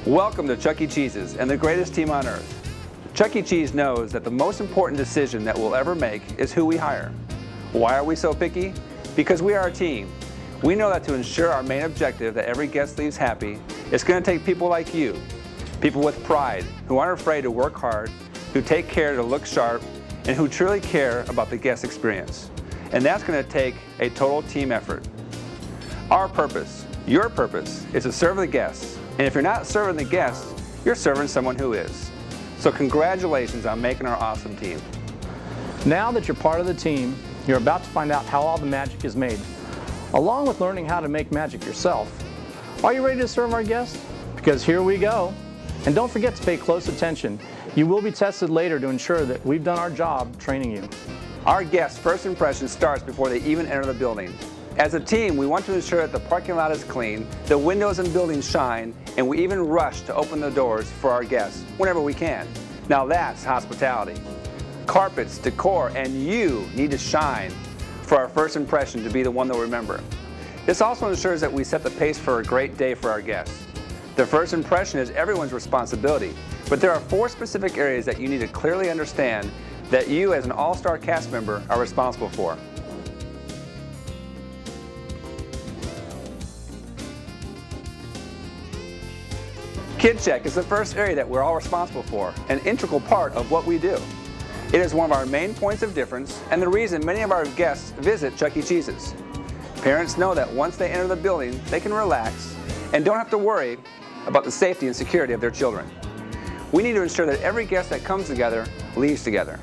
Welcome to Chuck E. Cheese's and the greatest team on earth. Chuck E. Cheese knows that the most important decision that we'll ever make is who we hire. Why are we so picky? Because we are a team. We know that to ensure our main objective, that every guest leaves happy, it's going to take people like you. People with pride, who aren't afraid to work hard, who take care to look sharp, and who truly care about the guest experience. And that's going to take a total team effort. Our purpose, your purpose, is to serve the guests. And if you're not serving the guests, you're serving someone who is. So congratulations on making our awesome team. Now that you're part of the team, you're about to find out how all the magic is made, along with learning how to make magic yourself. Are you ready to serve our guests? Because here we go. And don't forget to pay close attention. You will be tested later to ensure that we've done our job training you. Our guests' first impression starts before they even enter the building. As a team, we want to ensure that the parking lot is clean, the windows and buildings shine, and we even rush to open the doors for our guests whenever we can. Now that's hospitality. Carpets, decor, and you need to shine for our first impression to be the one they'll remember. This also ensures that we set the pace for a great day for our guests. The first impression is everyone's responsibility, but there are 4 specific areas that you need to clearly understand that you as an all-star cast member are responsible for. Kid Check is the first area that we're all responsible for, an integral part of what we do. It is one of our main points of difference and the reason many of our guests visit Chuck E. Cheese's. Parents know that once they enter the building, they can relax and don't have to worry about the safety and security of their children. We need to ensure that every guest that comes together leaves together.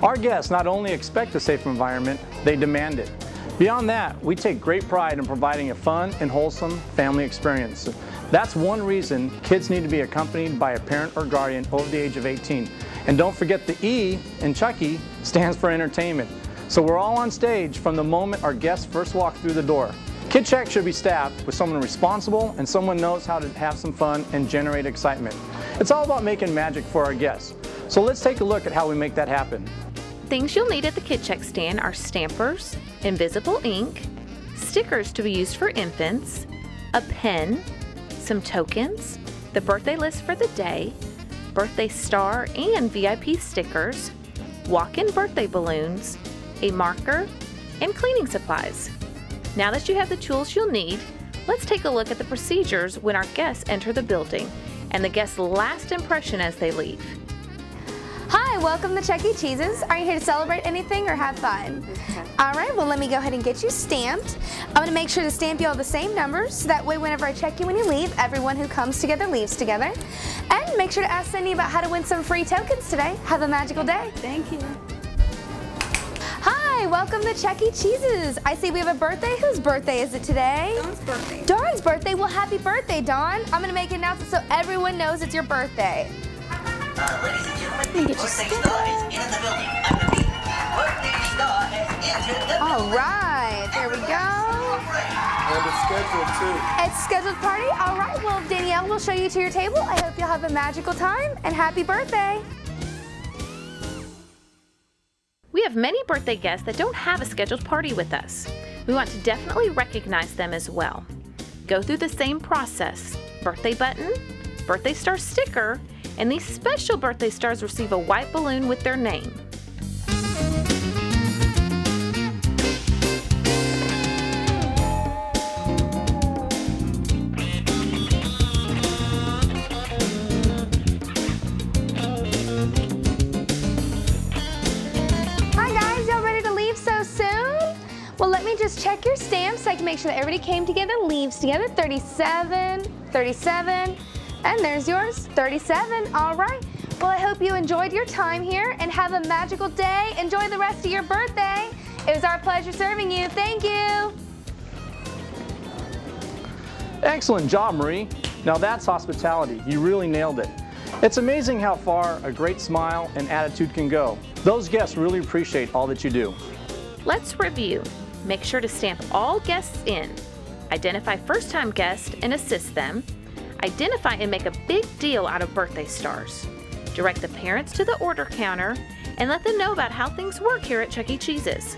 Our guests not only expect a safe environment, they demand it. Beyond that, we take great pride in providing a fun and wholesome family experience. That's one reason kids need to be accompanied by a parent or guardian over the age of 18. And don't forget the E in Chucky stands for entertainment. So we're all on stage from the moment our guests first walk through the door. Kid Check should be staffed with someone responsible and someone knows how to have some fun and generate excitement. It's all about making magic for our guests. So let's take a look at how we make that happen. Things you'll need at the Kid Check stand are stampers, invisible ink, stickers to be used for infants, a pen, some tokens, the birthday list for the day, birthday star and VIP stickers, walk-in birthday balloons, a marker, and cleaning supplies. Now that you have the tools you'll need, let's take a look at the procedures when our guests enter the building and the guests' last impression as they leave. Hi, welcome to Chuck E. Cheese's. Are you here to celebrate anything or have fun? All right, well let me go ahead and get you stamped. I'm going to make sure to stamp you all the same numbers, so that way whenever I check you when you leave, everyone who comes together leaves together. And make sure to ask Cindy about how to win some free tokens today. Have a magical day. Thank you. Hi, welcome to Chuck E. Cheese's. I see we have a birthday. Whose birthday is it today? Dawn's birthday. Dawn's birthday. Well, happy birthday, Dawn. I'm going to make an announcement so everyone knows it's your birthday. Ladies and gentlemen, birthday star is in the building. I repeat, birthday star has entered the building. All right, there we go. And it's scheduled too. It's scheduled party? All right, well, Danielle will show you to your table. I hope you'll have a magical time and happy birthday. We have many birthday guests that don't have a scheduled party with us. We want to definitely recognize them as well. Go through the same process: birthday button, birthday star sticker, and these special birthday stars receive a white balloon with their name. Hi guys, y'all ready to leave so soon? Well, let me just check your stamps so I can make sure that everybody came together, leaves together. 37, 37. And there's yours, 37. All right. Well, I hope you enjoyed your time here and have a magical day. Enjoy the rest of your birthday. It was our pleasure serving you. Thank you. Excellent job, Marie. Now that's hospitality. You really nailed it. It's amazing how far a great smile and attitude can go. Those guests really appreciate all that you do. Let's review. Make sure to stamp all guests in. Identify first-time guests and assist them. Identify and make a big deal out of birthday stars. Direct the parents to the order counter and let them know about how things work here at Chuck E. Cheese's.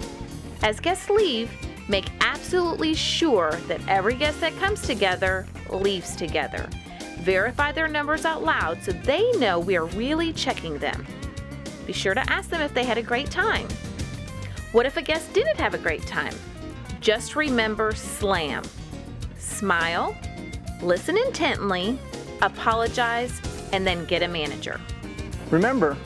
As guests leave, make absolutely sure that every guest that comes together leaves together. Verify their numbers out loud so they know we are really checking them. Be sure to ask them if they had a great time. What if a guest didn't have a great time? Just remember SLAM. Smile, listen intently, apologize, and then get a manager. Remember,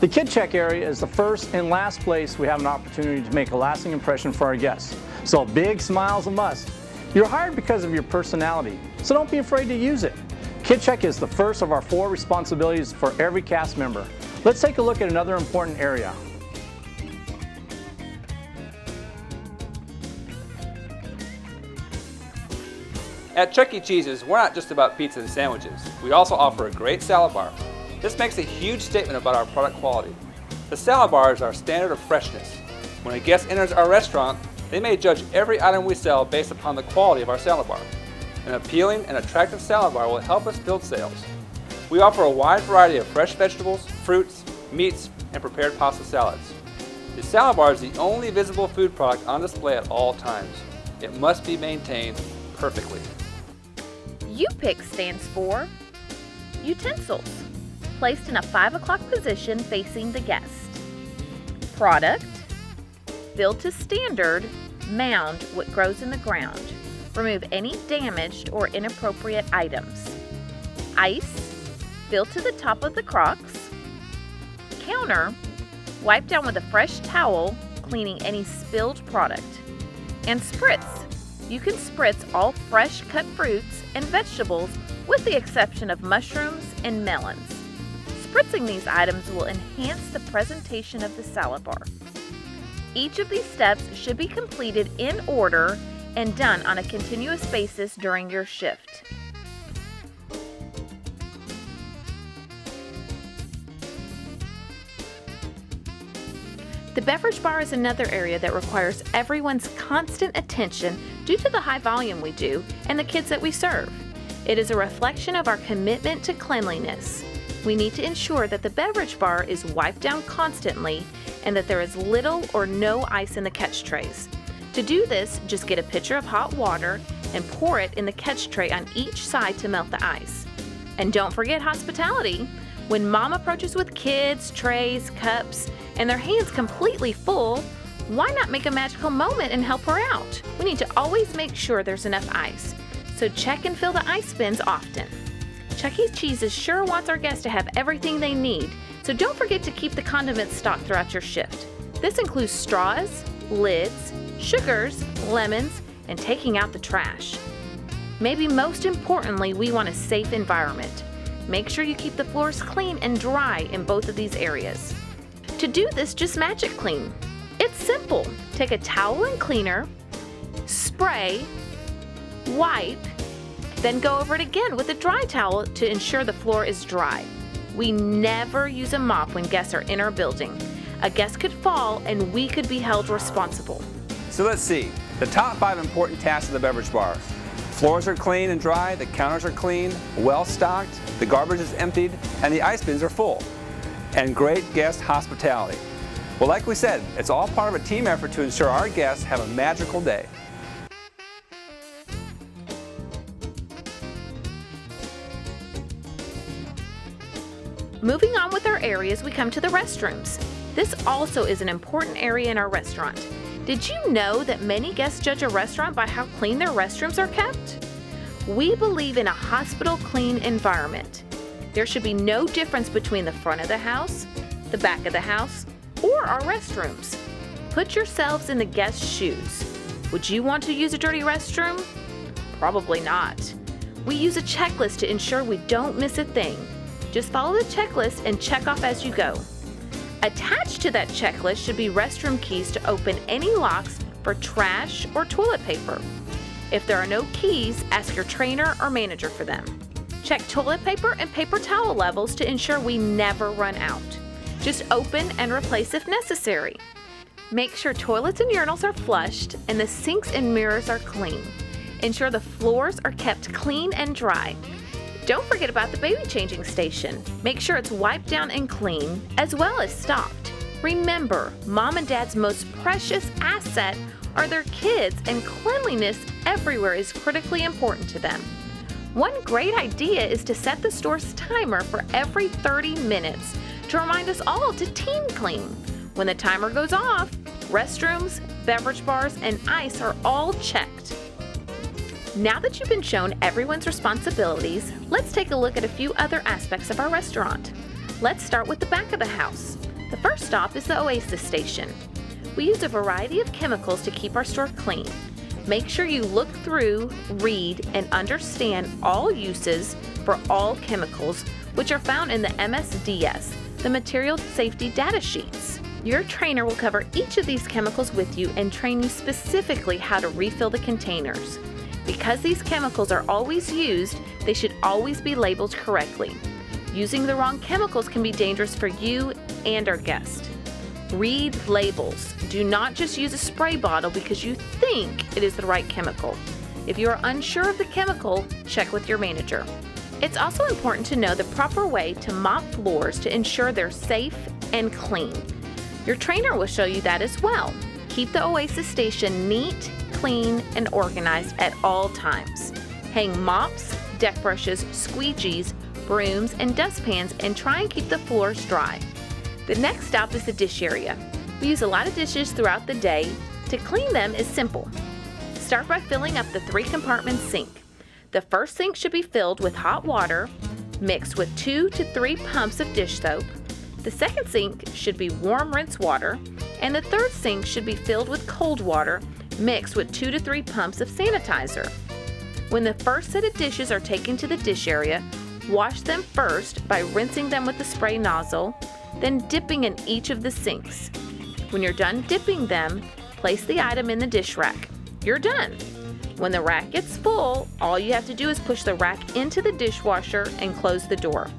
the kid check area is the first and last place we have an opportunity to make a lasting impression for our guests. So a big smile's a must. You're hired because of your personality, so don't be afraid to use it. Kid check is the first of our 4 responsibilities for every cast member. Let's take a look at another important area. At Chuck E. Cheese's, we're not just about pizza and sandwiches. We also offer a great salad bar. This makes a huge statement about our product quality. The salad bar is our standard of freshness. When a guest enters our restaurant, they may judge every item we sell based upon the quality of our salad bar. An appealing and attractive salad bar will help us build sales. We offer a wide variety of fresh vegetables, fruits, meats, and prepared pasta salads. The salad bar is the only visible food product on display at all times. It must be maintained perfectly. UPIC stands for utensils, placed in a 5 o'clock position facing the guest. Product, build to standard, mound what grows in the ground. Remove any damaged or inappropriate items. Ice, fill to the top of the crocks. Counter, wipe down with a fresh towel, cleaning any spilled product. And spritz, you can spritz all fresh cut fruits and vegetables with the exception of mushrooms and melons. Spritzing these items will enhance the presentation of the salad bar. Each of these steps should be completed in order and done on a continuous basis during your shift. The beverage bar is another area that requires everyone's constant attention due to the high volume we do and the kids that we serve. It is a reflection of our commitment to cleanliness. We need to ensure that the beverage bar is wiped down constantly and that there is little or no ice in the catch trays. To do this, just get a pitcher of hot water and pour it in the catch tray on each side to melt the ice. And don't forget hospitality. When mom approaches with kids, trays, cups, and their hands completely full, why not make a magical moment and help her out? We need to always make sure there's enough ice, so check and fill the ice bins often. Chuck E. Cheese's sure wants our guests to have everything they need, so don't forget to keep the condiments stocked throughout your shift. This includes straws, lids, sugars, lemons, and taking out the trash. Maybe most importantly, we want a safe environment. Make sure you keep the floors clean and dry in both of these areas. To do this, just magic clean. It's simple. Take a towel and cleaner, spray, wipe, then go over it again with a dry towel to ensure the floor is dry. We never use a mop when guests are in our building. A guest could fall and we could be held responsible. So let's see, the top 5 important tasks of the beverage bar. Floors are clean and dry, the counters are clean, well stocked, the garbage is emptied, and the ice bins are full. And great guest hospitality. Well, like we said, it's all part of a team effort to ensure our guests have a magical day. Moving on with our areas, we come to the restrooms. This also is an important area in our restaurant. Did you know that many guests judge a restaurant by how clean their restrooms are kept? We believe in a hospital clean environment. There should be no difference between the front of the house, the back of the house, or our restrooms. Put yourselves in the guest's shoes. Would you want to use a dirty restroom? Probably not. We use a checklist to ensure we don't miss a thing. Just follow the checklist and check off as you go. Attached to that checklist should be restroom keys to open any locks for trash or toilet paper. If there are no keys, ask your trainer or manager for them. Check toilet paper and paper towel levels to ensure we never run out. Just open and replace if necessary. Make sure toilets and urinals are flushed and the sinks and mirrors are clean. Ensure the floors are kept clean and dry. Don't forget about the baby changing station. Make sure it's wiped down and clean, as well as stocked. Remember, mom and dad's most precious asset are their kids, and cleanliness everywhere is critically important to them. One great idea is to set the store's timer for every 30 minutes to remind us all to team clean. When the timer goes off, restrooms, beverage bars, and ice are all checked. Now that you've been shown everyone's responsibilities, let's take a look at a few other aspects of our restaurant. Let's start with the back of the house. The first stop is the Oasis Station. We use a variety of chemicals to keep our store clean. Make sure you look through, read, and understand all uses for all chemicals, which are found in the MSDS, the Material Safety Data Sheets. Your trainer will cover each of these chemicals with you and train you specifically how to refill the containers. Because these chemicals are always used, they should always be labeled correctly. Using the wrong chemicals can be dangerous for you and our guests. Read labels. Do not just use a spray bottle because you think it is the right chemical. If you are unsure of the chemical, check with your manager. It's also important to know the proper way to mop floors to ensure they're safe and clean. Your trainer will show you that as well. Keep the Oasis Station neat, clean, and organized at all times. Hang mops, deck brushes, squeegees, brooms, and dustpans, and try and keep the floors dry. The next stop is the dish area. We use a lot of dishes throughout the day. To clean them is simple. Start by filling up the 3-compartment sink. The first sink should be filled with hot water, mixed with 2 to 3 pumps of dish soap. The second sink should be warm rinse water, and the third sink should be filled with cold water, mixed with 2 to 3 pumps of sanitizer. When the first set of dishes are taken to the dish area, wash them first by rinsing them with the spray nozzle, then dipping in each of the sinks. When you're done dipping them, place the item in the dish rack. You're done. When the rack gets full, all you have to do is push the rack into the dishwasher and close the door.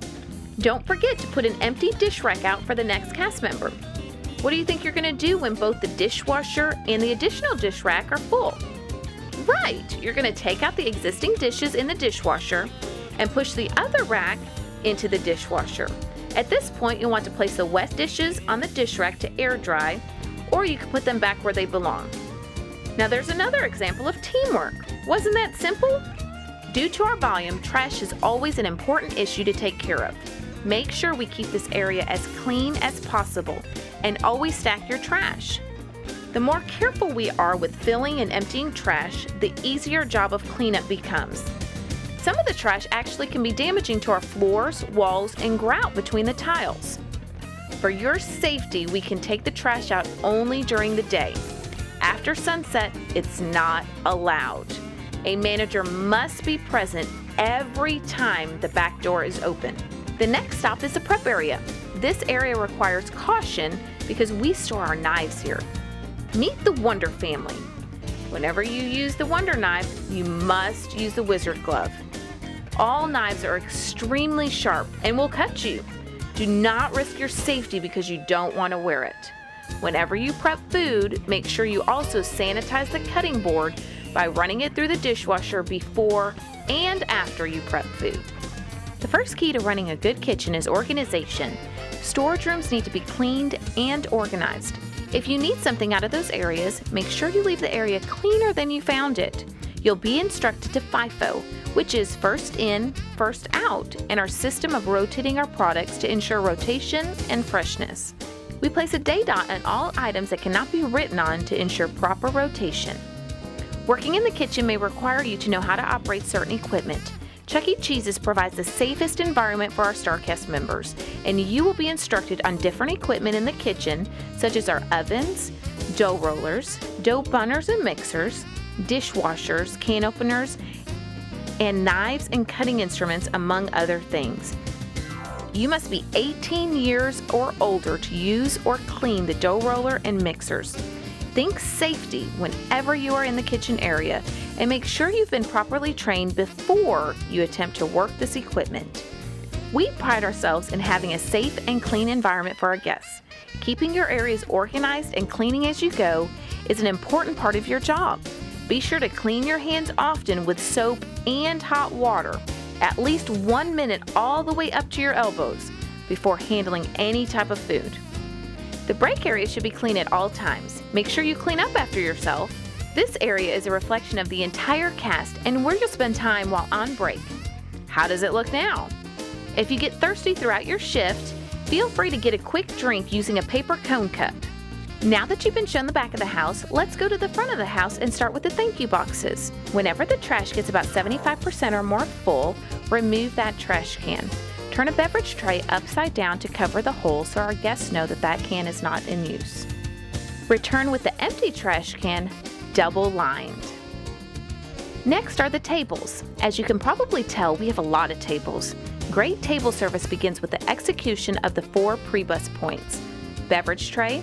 Don't forget to put an empty dish rack out for the next cast member. What do you think you're going to do when both the dishwasher and the additional dish rack are full? Right, you're going to take out the existing dishes in the dishwasher and push the other rack into the dishwasher. At this point, you'll want to place the wet dishes on the dish rack to air dry, or you can put them back where they belong. Now there's another example of teamwork. Wasn't that simple? Due to our volume, trash is always an important issue to take care of. Make sure we keep this area as clean as possible and always stack your trash. The more careful we are with filling and emptying trash, the easier job of cleanup becomes. Some of the trash actually can be damaging to our floors, walls, and grout between the tiles. For your safety, we can take the trash out only during the day. After sunset, it's not allowed. A manager must be present every time the back door is open. The next stop is the prep area. This area requires caution because we store our knives here. Meet the Wonder family. Whenever you use the Wonder knife, you must use the Wizard glove. All knives are extremely sharp and will cut you. Do not risk your safety because you don't want to wear it. Whenever you prep food, make sure you also sanitize the cutting board by running it through the dishwasher before and after you prep food. The first key to running a good kitchen is organization. Storage rooms need to be cleaned and organized. If you need something out of those areas, make sure you leave the area cleaner than you found it. You'll be instructed to FIFO, which is first in, first out, and our system of rotating our products to ensure rotation and freshness. We place a day dot on all items that cannot be written on to ensure proper rotation. Working in the kitchen may require you to know how to operate certain equipment. Chuck E. Cheese's provides the safest environment for our StarCast members, and you will be instructed on different equipment in the kitchen, such as our ovens, dough rollers, dough bunners and mixers, dishwashers, can openers, and knives and cutting instruments, among other things. You must be 18 years or older to use or clean the dough roller and mixers. Think safety whenever you are in the kitchen area, and make sure you've been properly trained before you attempt to work this equipment. We pride ourselves in having a safe and clean environment for our guests. Keeping your areas organized and cleaning as you go is an important part of your job. Be sure to clean your hands often with soap and hot water, at least 1 minute all the way up to your elbows, before handling any type of food. The break area should be clean at all times. Make sure you clean up after yourself. This area is a reflection of the entire cast and where you'll spend time while on break. How does it look now? If you get thirsty throughout your shift, feel free to get a quick drink using a paper cone cup. Now that you've been shown the back of the house, let's go to the front of the house and start with the thank you boxes. Whenever the trash gets about 75% or more full, remove that trash can. Turn a beverage tray upside down to cover the hole so our guests know that that can is not in use. Return with the empty trash can double lined. Next are the tables. As you can probably tell, we have a lot of tables. Great table service begins with the execution of the 4 pre-bus points: beverage tray,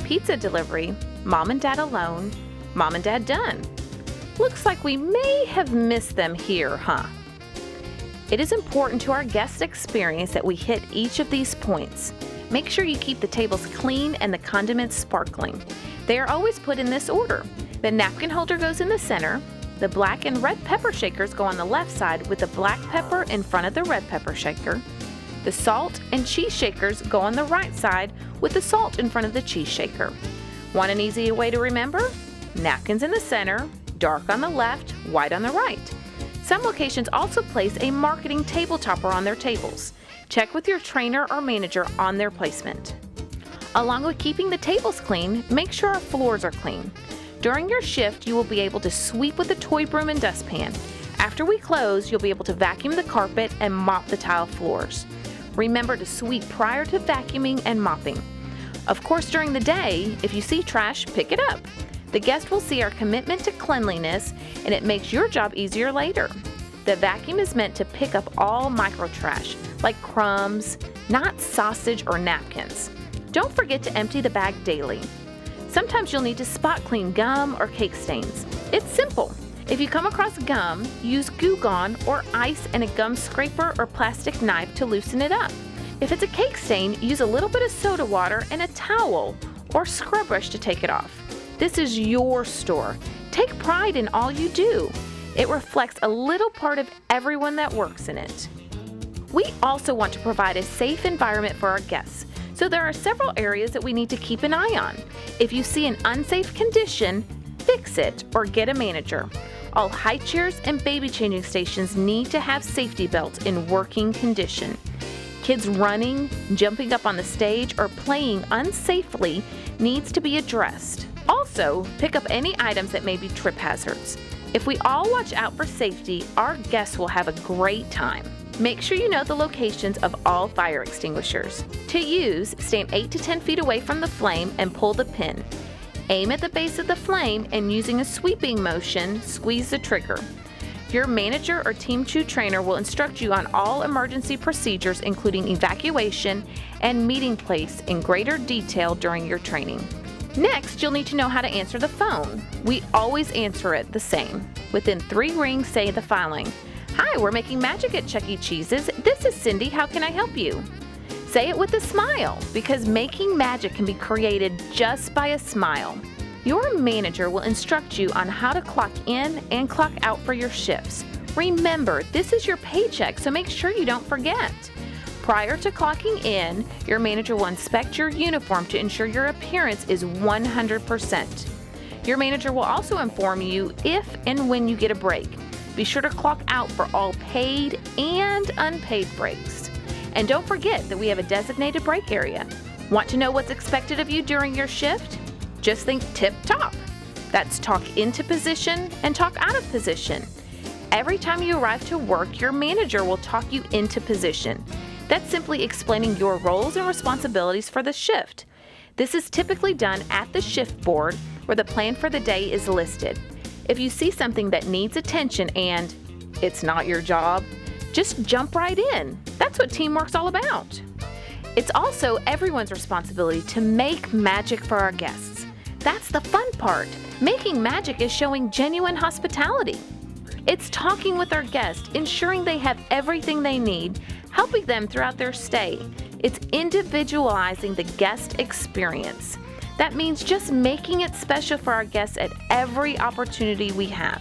pizza delivery, mom and dad alone, mom and dad done. Looks like we may have missed them here, huh? It is important to our guest experience that we hit each of these points. Make sure you keep the tables clean and the condiments sparkling. They are always put in this order. The napkin holder goes in the center, the black and red pepper shakers go on the left side with the black pepper in front of the red pepper shaker. The salt and cheese shakers go on the right side with the salt in front of the cheese shaker. Want an easy way to remember? Napkins in the center, dark on the left, white on the right. Some locations also place a marketing table topper on their tables. Check with your trainer or manager on their placement. Along with keeping the tables clean, make sure our floors are clean. During your shift, you will be able to sweep with a toy broom and dustpan. After we close, you'll be able to vacuum the carpet and mop the tile floors. Remember to sweep prior to vacuuming and mopping. Of course, during the day, if you see trash, pick it up. The guest will see our commitment to cleanliness, and it makes your job easier later. The vacuum is meant to pick up all micro trash, like crumbs, not sausage or napkins. Don't forget to empty the bag daily. Sometimes you'll need to spot clean gum or cake stains. It's simple. If you come across gum, use Goo Gone or ice and a gum scraper or plastic knife to loosen it up. If it's a cake stain, use a little bit of soda water and a towel or scrub brush to take it off. This is your store. Take pride in all you do. It reflects a little part of everyone that works in it. We also want to provide a safe environment for our guests, so there are several areas that we need to keep an eye on. If you see an unsafe condition, fix it or get a manager. All high chairs and baby changing stations need to have safety belts in working condition. Kids running, jumping up on the stage, or playing unsafely needs to be addressed. Also, pick up any items that may be trip hazards. If we all watch out for safety, our guests will have a great time. Make sure you know the locations of all fire extinguishers. To use, stand 8 to 10 feet away from the flame and pull the pin. Aim at the base of the flame and using a sweeping motion, squeeze the trigger. Your manager or Team 2 trainer will instruct you on all emergency procedures, including evacuation and meeting place in greater detail during your training. Next, you'll need to know how to answer the phone. We always answer it the same. Within 3 rings, say the following. Hi, we're making magic at Chuck E. Cheese's. This is Cindy. How can I help you? Say it with a smile, because making magic can be created just by a smile. Your manager will instruct you on how to clock in and clock out for your shifts. Remember, this is your paycheck, so make sure you don't forget. Prior to clocking in, your manager will inspect your uniform to ensure your appearance is 100%. Your manager will also inform you if and when you get a break. Be sure to clock out for all paid and unpaid breaks. And don't forget that we have a designated break area. Want to know what's expected of you during your shift? Just think tip-top. That's talk into position and talk out of position. Every time you arrive to work, your manager will talk you into position. That's simply explaining your roles and responsibilities for the shift. This is typically done at the shift board where the plan for the day is listed. If you see something that needs attention and it's not your job, just jump right in. That's what teamwork's all about. It's also everyone's responsibility to make magic for our guests. That's the fun part. Making magic is showing genuine hospitality. It's talking with our guests, ensuring they have everything they need, helping them throughout their stay. It's individualizing the guest experience. That means just making it special for our guests at every opportunity we have.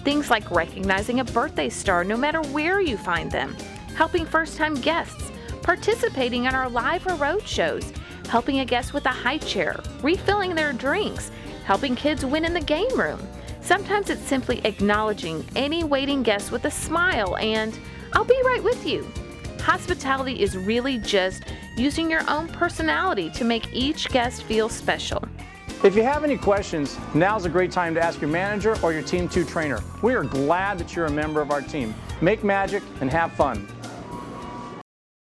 Things like recognizing a birthday star no matter where you find them, helping first-time guests, participating in our live or road shows, helping a guest with a high chair, refilling their drinks, helping kids win in the game room. Sometimes it's simply acknowledging any waiting guest with a smile and I'll be right with you. Hospitality is really just using your own personality to make each guest feel special. If you have any questions, now's a great time to ask your manager or your Team 2 trainer. We are glad that you're a member of our team. Make magic and have fun.